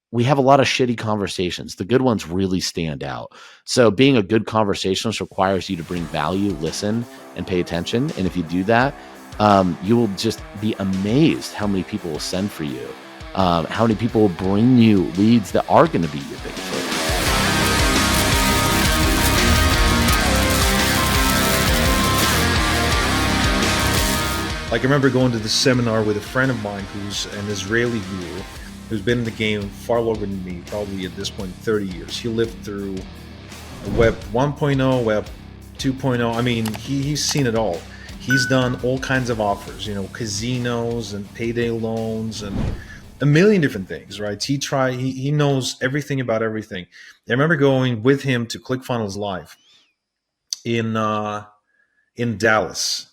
we have a lot of shitty conversations. The good ones really stand out. So being a good conversationalist requires you to bring value, listen, and pay attention. And if you do that, you will just be amazed how many people will send for you, how many people will bring you leads that are going to be your biggest leads. Like I remember going to this seminar with a friend of mine who's an Israeli guru who's been in the game far longer than me, probably at this point 30 years. He lived through Web 1.0, Web 2.0. I mean, he's seen it all. He's done all kinds of offers, casinos and payday loans and a million different things, right? He knows everything about everything. I remember going with him to ClickFunnels Live in Dallas.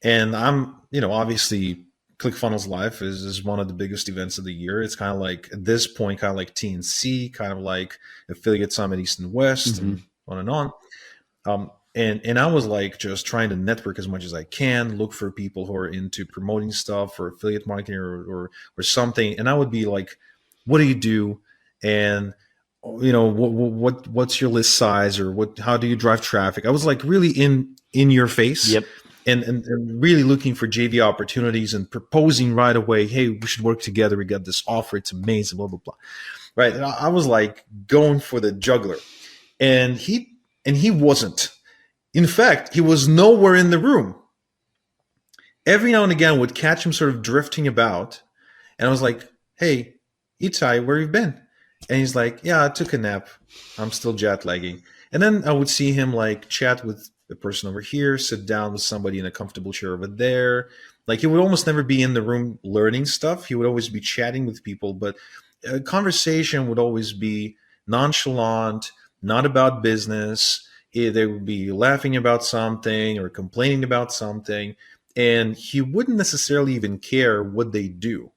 And I'm, obviously ClickFunnels Live is one of the biggest events of the year. It's kind of like, at this point, kind of like TNC, kind of like Affiliate Summit East and West, and on and on. And I was like just trying to network as much as I can, look for people who are into promoting stuff or affiliate marketing or something. And I would be like, what do you do? And what's your list size, or how do you drive traffic? I was like really in your face. Yep. And really looking for JV opportunities and proposing right away, hey, we should work together. We got this offer. It's amazing, blah, blah, blah. Right. And I was like going for the juggler. And he wasn't. In fact, he was nowhere in the room. Every now and again, would catch him sort of drifting about. And I was like, hey, Itai, where you been? And he's like, yeah, I took a nap. I'm still jet lagging. And then I would see him like chat with the person over here, sit down with somebody in a comfortable chair over there. Like he would almost never be in the room learning stuff. He would always be chatting with people, but a conversation would always be nonchalant, not about business. They would be laughing about something or complaining about something. And he wouldn't necessarily even care what they do.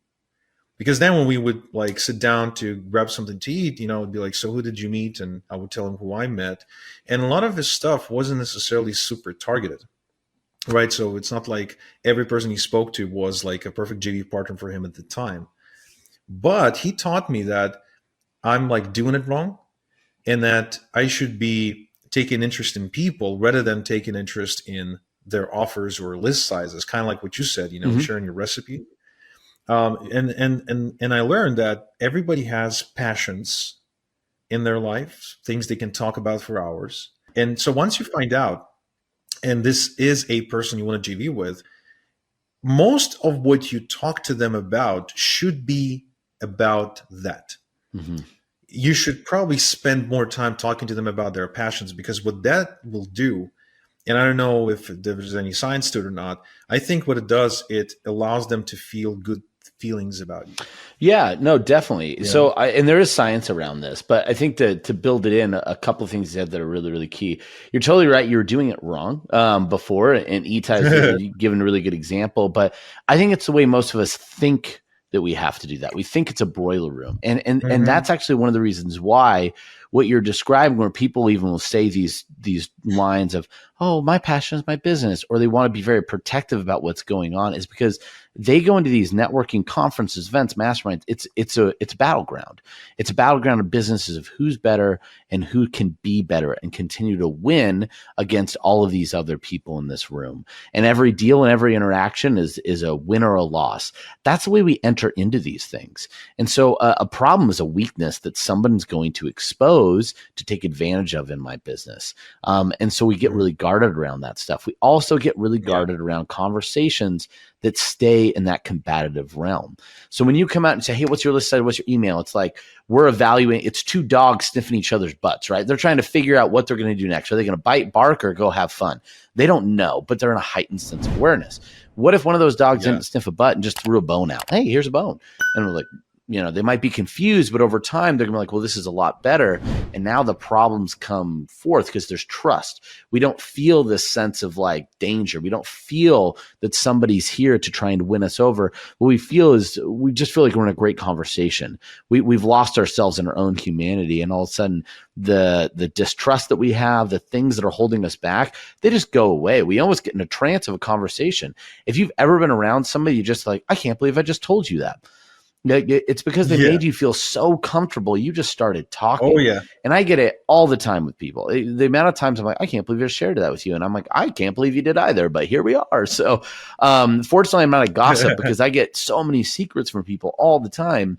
Because then when we would like sit down to grab something to eat, it'd be like, so who did you meet? And I would tell him who I met. And a lot of his stuff wasn't necessarily super targeted, right? So it's not like every person he spoke to was like a perfect JV partner for him at the time. But he taught me that I'm like doing it wrong and that I should be taking interest in people rather than taking interest in their offers or list sizes, kind of like what you said, sharing your recipe. And I learned that everybody has passions in their life, things they can talk about for hours. And so once you find out, and this is a person you want to JV with, most of what you talk to them about should be about that. Mm-hmm. You should probably spend more time talking to them about their passions, because what that will do, and I don't know if there's any science to it or not, I think what it does, it allows them to feel good feelings about you. Yeah, no, definitely. Yeah. So, and there is science around this, but I think to build it in, a couple of things you said that are really, really key. You're totally right. You were doing it wrong before, and Itai's given a really good example, but I think it's the way most of us think that we have to do that. We think it's a boiler room. And that's actually one of the reasons why what you're describing, where people even will say these lines of, oh, my passion is my business, or they want to be very protective about what's going on, is because they go into these networking conferences, events, masterminds. It's a battleground. It's a battleground of businesses of who's better and who can be better and continue to win against all of these other people in this room. And every deal and every interaction is a win or a loss. That's the way we enter into these things. And so a problem is a weakness that someone's going to expose to take advantage of in my business. And so we get really guarded around that stuff. We also get really guarded around conversations that stay in that combative realm. So when you come out and say, hey, what's your list size? What's your email? It's like, we're evaluating, it's two dogs sniffing each other's butts, right? They're trying to figure out what they're going to do next. Are they going to bite, bark, or go have fun? They don't know, but they're in a heightened sense of awareness. What if one of those dogs didn't sniff a butt and just threw a bone out? Hey, here's a bone. And we're like, they might be confused, but over time, they're going to be like, well, this is a lot better. And now the problems come forth because there's trust. We don't feel this sense of like danger. We don't feel that somebody's here to try and win us over. What we feel is we just feel like we're in a great conversation. We've lost ourselves in our own humanity. And all of a sudden, the distrust that we have, the things that are holding us back, they just go away. We almost get in a trance of a conversation. If you've ever been around somebody, you're just like, I can't believe I just told you that. It's because they Yeah. made you feel so comfortable. You just started talking. Oh yeah. And I get it all the time with people. The amount of times I'm like, I can't believe I shared that with you. And I'm like, I can't believe you did either, but here we are. So fortunately, I'm not a gossip because I get so many secrets from people all the time.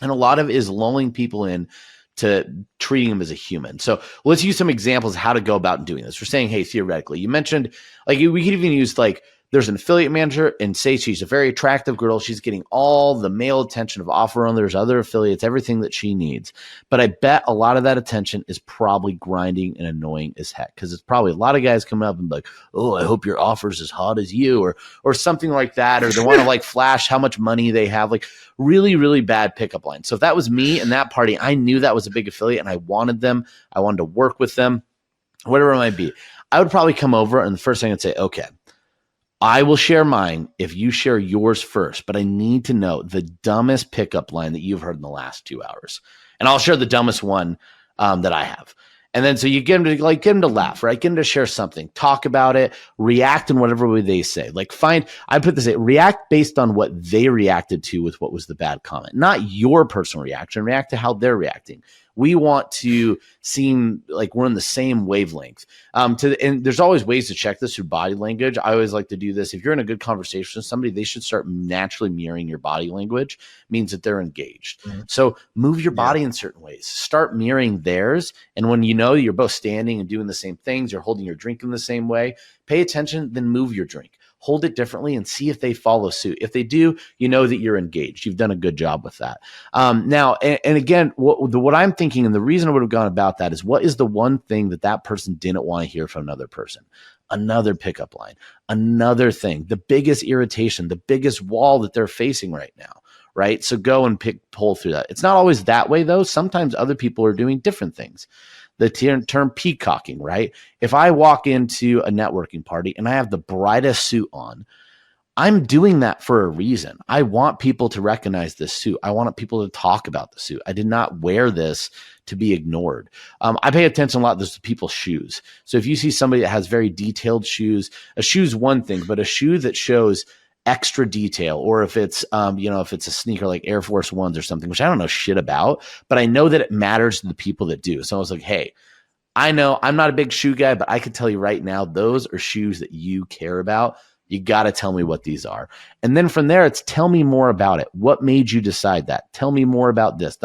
And a lot of it is lulling people in to treating them as a human. So let's use some examples of how to go about doing this. We're saying, hey, theoretically, you mentioned, like, we could even use, like, there's an affiliate manager and say she's a very attractive girl. She's getting all the male attention of offer owners, other affiliates, everything that she needs. But I bet a lot of that attention is probably grinding and annoying as heck, because it's probably a lot of guys coming up and like, oh, I hope your offer's as hot as you, or something like that. Or they want to like flash how much money they have, like really, really bad pickup lines. So if that was me and that party, I knew that was a big affiliate and I wanted them. I wanted to work with them, whatever it might be. I would probably come over and the first thing I'd say, okay, I will share mine if you share yours first, but I need to know the dumbest pickup line that you've heard in the last 2 hours. And I'll share the dumbest one that I have. And then so you get them to laugh, right? Get them to share something, talk about it, react in whatever way they say. Like I put this, react based on what they reacted to with what was the bad comment, not your personal reaction, react to how they're reacting. We want to seem like we're in the same wavelength. And there's always ways to check this through body language. I always like to do this. If you're in a good conversation with somebody, they should start naturally mirroring your body language. It means that they're engaged. Mm-hmm. So move your body in certain ways. Start mirroring theirs. And when you know you're both standing and doing the same things, you're holding your drink in the same way, pay attention, then move your drink. Hold it differently and see if they follow suit. If they do, you know that you're engaged. You've done a good job with that. Now, and again, what I'm thinking, and the reason I would have gone about that is, what is the one thing that person didn't want to hear from another person? Another pickup line, another thing, the biggest irritation, the biggest wall that they're facing right now, right? So go and pull through that. It's not always that way, though. Sometimes other people are doing different things. The term peacocking, right? If I walk into a networking party and I have the brightest suit on, I'm doing that for a reason. I want people to recognize this suit. I want people to talk about the suit. I did not wear this to be ignored. I pay attention a lot to people's shoes. So if you see somebody that has very detailed shoes, a shoe's one thing, but a shoe that shows extra detail, or if it's if it's a sneaker like Air Force Ones or something, which I don't know shit about, but I know that it matters to the people that do. So I was like, hey, I know I'm not a big shoe guy, but I can tell you right now, those are shoes that you care about. You got to tell me what these are. And then from there, it's tell me more about it. What made you decide that? Tell me more about this.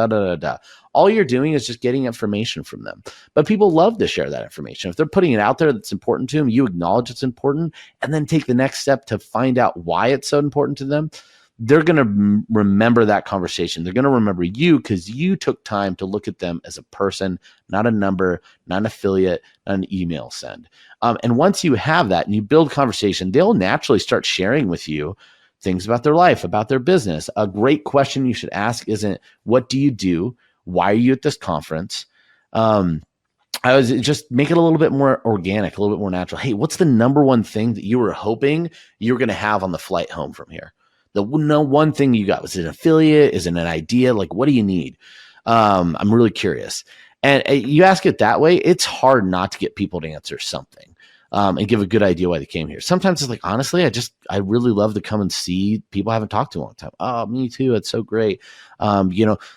All you're doing is just getting information from them. But people love to share that information. If they're putting it out there that's important to them, you acknowledge it's important, and then take the next step to find out why it's so important to them. They're going to remember that conversation. They're going to remember you because you took time to look at them as a person, not a number, not an affiliate, not an email send. And once you have that and you build conversation, they'll naturally start sharing with you things about their life, about their business. A great question you should ask isn't, what do you do? Why are you at this conference? I was just make it a little bit more organic, a little bit more natural. Hey, what's the number one thing that you were hoping you were going to have on the flight home from here? The one thing you got, was it an affiliate? Is it an idea? Like, what do you need? I'm really curious. And you ask it that way, it's hard not to get people to answer something and give a good idea why they came here. Sometimes it's like, honestly, I really love to come and see people I haven't talked to in a long time. Oh, me too. It's so great. Let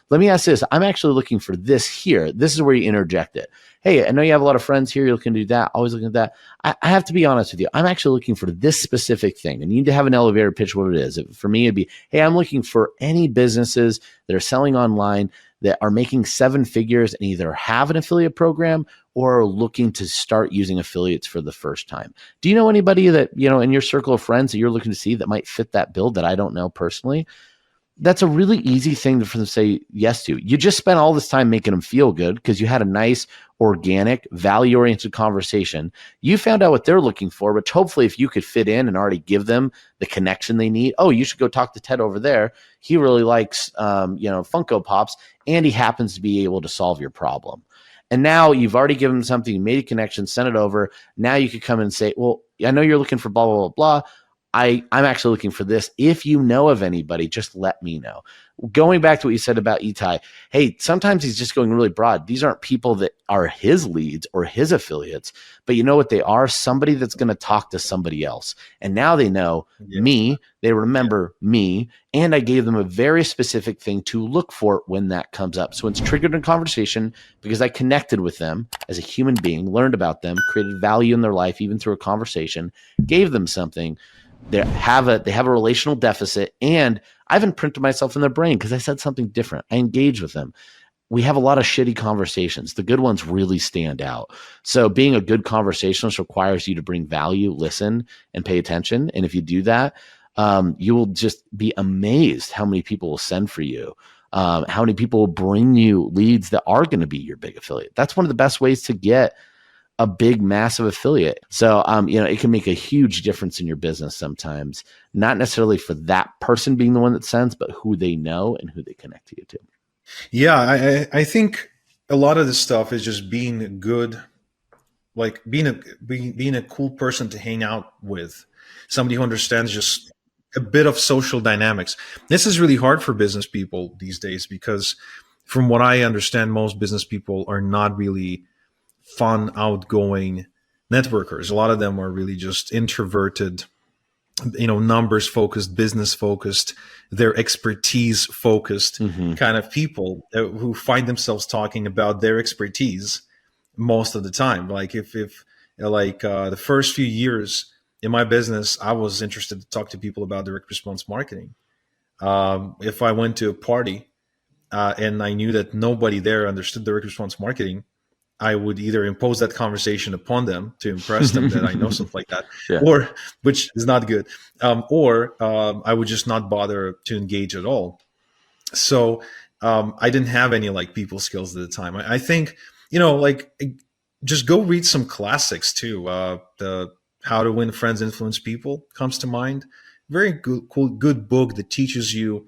me ask this. I'm actually looking for this here. This is where you interject it. Hey, I know you have a lot of friends here. You're looking to do that. Always looking at that. I have to be honest with you. I'm actually looking for this specific thing. And you need to have an elevator pitch what it is. For me, it'd be, hey, I'm looking for any businesses that are selling online that are making 7 figures and either have an affiliate program or are looking to start using affiliates for the first time. Do you know anybody that, in your circle of friends that you're looking to see that might fit that bill that I don't know personally? That's a really easy thing for them to say yes to. You just spent all this time making them feel good because you had a nice, organic, value-oriented conversation. You found out what they're looking for, which hopefully if you could fit in and already give them the connection they need. Oh, you should go talk to Ted over there. He really likes, Funko Pops, and he happens to be able to solve your problem. And now you've already given them something, you made a connection, sent it over. Now you could come in and say, well, I know you're looking for blah, blah, blah, blah. I'm actually looking for this. If you know of anybody, just let me know. Going back to what you said about Itai, hey, sometimes he's just going really broad. These aren't people that are his leads or his affiliates, but you know what they are? Somebody that's going to talk to somebody else. And now they know me, they remember me, and I gave them a very specific thing to look for when that comes up. So it's triggered a conversation because I connected with them as a human being, learned about them, created value in their life, even through a conversation, gave them something. They have a relational deficit, and I've imprinted myself in their brain because I said something different. I engage with them. We have a lot of shitty conversations. The good ones really stand out. So being a good conversationalist requires you to bring value, listen, and pay attention. And if you do that, you will just be amazed how many people will send for you, how many people will bring you leads that are going to be your big affiliate. That's one of the best ways to get a big, massive affiliate. So, it can make a huge difference in your business sometimes, not necessarily for that person being the one that sends, but who they know and who they connect to you to. Yeah, I think a lot of this stuff is just being good, like being a cool person to hang out with, somebody who understands just a bit of social dynamics. This is really hard for business people these days because, from what I understand, most business people are not really fun, outgoing networkers. A lot of them are really just introverted, numbers focused, business focused, their expertise focused kind of people who find themselves talking about their expertise most of the time. Like if the first few years in my business, I was interested to talk to people about direct response marketing. If I went to a party and I knew that nobody there understood direct response marketing, I would either impose that conversation upon them to impress them that I know something like that, or which is not good, or I would just not bother to engage at all. So I didn't have any like people skills at the time. I think just go read some classics too. The How to Win Friends, Influence People comes to mind. Very good book that teaches you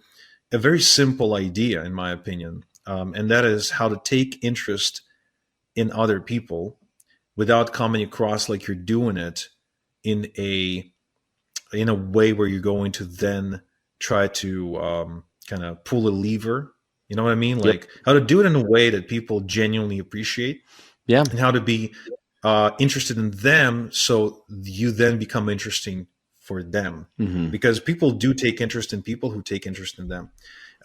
a very simple idea, in my opinion, and that is how to take interest in other people without coming across like you're doing it in a way where you're going to then try to kind of pull a lever. You know what I mean? Like how to do it in a way that people genuinely appreciate. Yeah. And how to be interested in them so you then become interesting for them. Because people do take interest in people who take interest in them.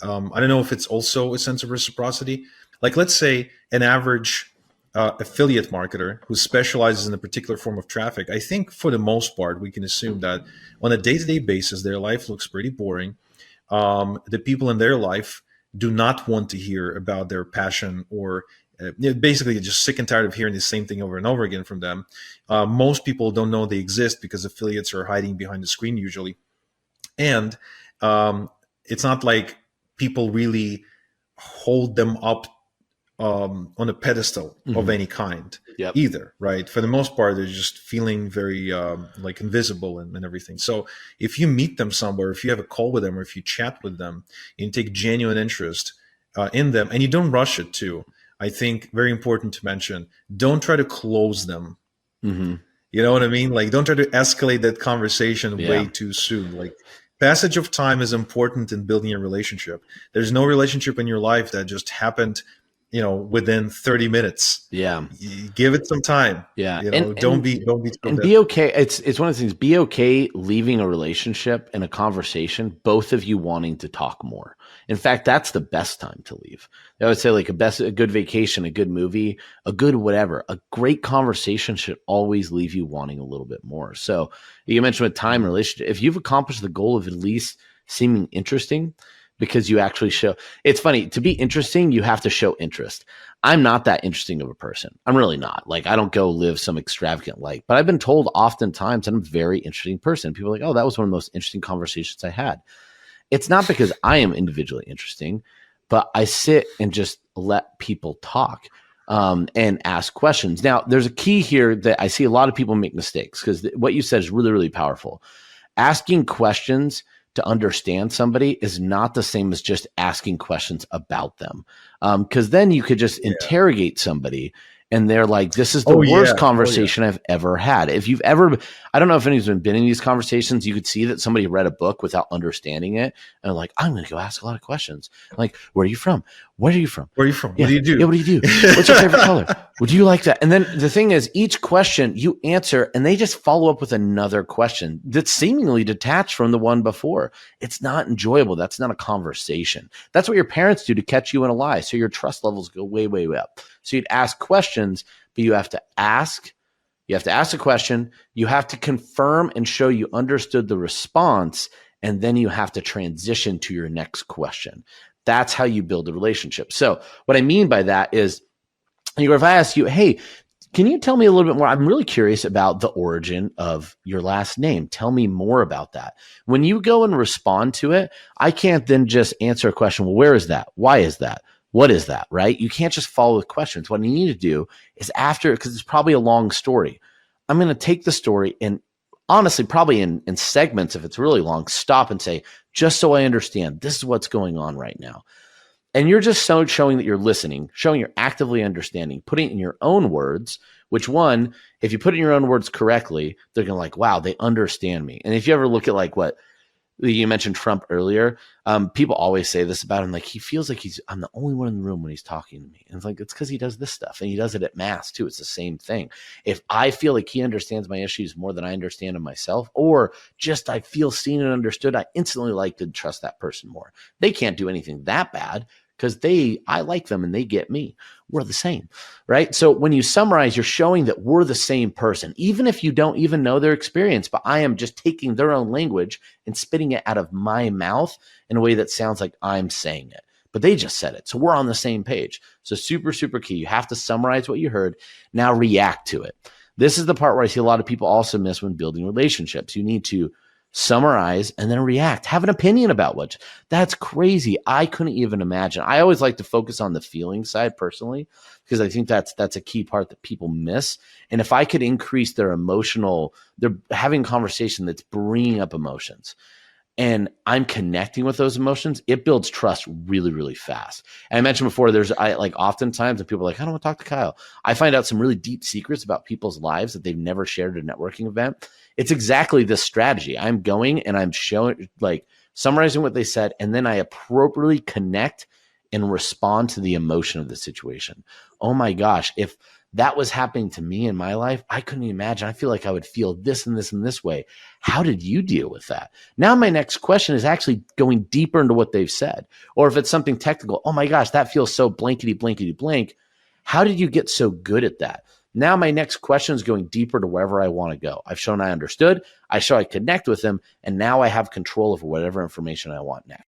I don't know if it's also a sense of reciprocity. Like let's say an average affiliate marketer who specializes in a particular form of traffic, I think for the most part, we can assume that on a day-to-day basis, their life looks pretty boring. The people in their life do not want to hear about their passion or basically just sick and tired of hearing the same thing over and over again from them. Most people don't know they exist because affiliates are hiding behind the screen usually. And it's not like people really hold them up on a pedestal of any kind either, right? For the most part, they're just feeling very like invisible and everything. So if you meet them somewhere, if you have a call with them, or if you chat with them, and you take genuine interest in them, and you don't rush it too, I think very important to mention, don't try to close them. You know what I mean? Like don't try to escalate that conversation way too soon. Like passage of time is important in building a relationship. There's no relationship in your life that just happened within 30 minutes. You give it some time. Don't be and be okay. It's one of the things, be okay leaving a relationship and a conversation, both of you wanting to talk more. In fact, that's the best time to leave. I would say like a good vacation, a good movie, a good whatever, a great conversation should always leave you wanting a little bit more. So you mentioned with time and relationship, if you've accomplished the goal of at least seeming interesting, because you actually show. It's funny, to be interesting, you have to show interest. I'm not that interesting of a person. I'm really not. Like I don't go live some extravagant life, but I've been told oftentimes that I'm a very interesting person. People are like, oh, that was one of the most interesting conversations I had. It's not because I am individually interesting, but I sit and just let people talk and ask questions. Now, there's a key here that I see a lot of people make mistakes, because what you said is really, really powerful. Asking questions to understand somebody is not the same as just asking questions about them. Because then you could just interrogate somebody And they're like, this is the worst conversation I've ever had. If you've ever, I don't know if anyone's been in these conversations, you could see that somebody read a book without understanding it. And like, I'm going to go ask a lot of questions. I'm like, where are you from? Where are you from? Where are you from? Yeah. What do you do? Yeah, what do you do? What's your favorite color? Would you like that? And then the thing is, each question you answer and they just follow up with another question that's seemingly detached from the one before. It's not enjoyable. That's not a conversation. That's what your parents do to catch you in a lie. So your trust levels go way, way up. So you'd ask questions, but you have to ask a question. You have to confirm and show you understood the response. And then you have to transition to your next question. That's how you build a relationship. So what I mean by that is, Igor, if I ask you, hey, can you tell me a little bit more? I'm really curious about the origin of your last name. Tell me more about that. When you go and respond to it, I can't then just answer a question. Well, where is that? Why is that? What is that? Right? You can't just follow with questions. What you need to do is after, because it's probably a long story, I'm going to take the story and honestly, probably in segments, if it's really long, stop and say, just so I understand, this is what's going on right now. And you're just showing that you're listening, showing you're actively understanding, putting it in your own words, which one, if you put it in your own words correctly, they're going to like, wow, they understand me. And if you ever look at like what you mentioned Trump earlier, people always say this about him. Like he feels like I'm the only one in the room when he's talking to me. And it's like, it's because he does this stuff and he does it at mass too. It's the same thing. If I feel like he understands my issues more than I understand them myself, or just I feel seen and understood, I instantly like to trust that person more. They can't do anything that bad because I like them and they get me. We're the same, right? So when you summarize, you're showing that we're the same person, even if you don't even know their experience, but I am just taking their own language and spitting it out of my mouth in a way that sounds like I'm saying it, but they just said it. So we're on the same page. So super, super key. You have to summarize what you heard. Now react to it. This is the part where I see a lot of people also miss when building relationships. You need to summarize and then react. Have an opinion about what. That's crazy. I couldn't even imagine. I always like to focus on the feeling side personally, because I think that's a key part that people miss. And if I could increase they're having conversation that's bringing up emotions and I'm connecting with those emotions, it builds trust really, really fast. And I mentioned before, oftentimes when people are like, I don't want to talk to Kyle, I find out some really deep secrets about people's lives that they've never shared at a networking event. It's exactly this strategy. I'm going and I'm showing, like summarizing what they said, and then I appropriately connect and respond to the emotion of the situation. Oh my gosh, if that was happening to me in my life, I couldn't imagine. I feel like I would feel this and this and this way. How did you deal with that? Now my next question is actually going deeper into what they've said. Or if it's something technical, oh my gosh, that feels so blankety, blankety, blank. How did you get so good at that? Now my next question is going deeper to wherever I want to go. I've shown I understood. I show I connect with them. And now I have control over whatever information I want next.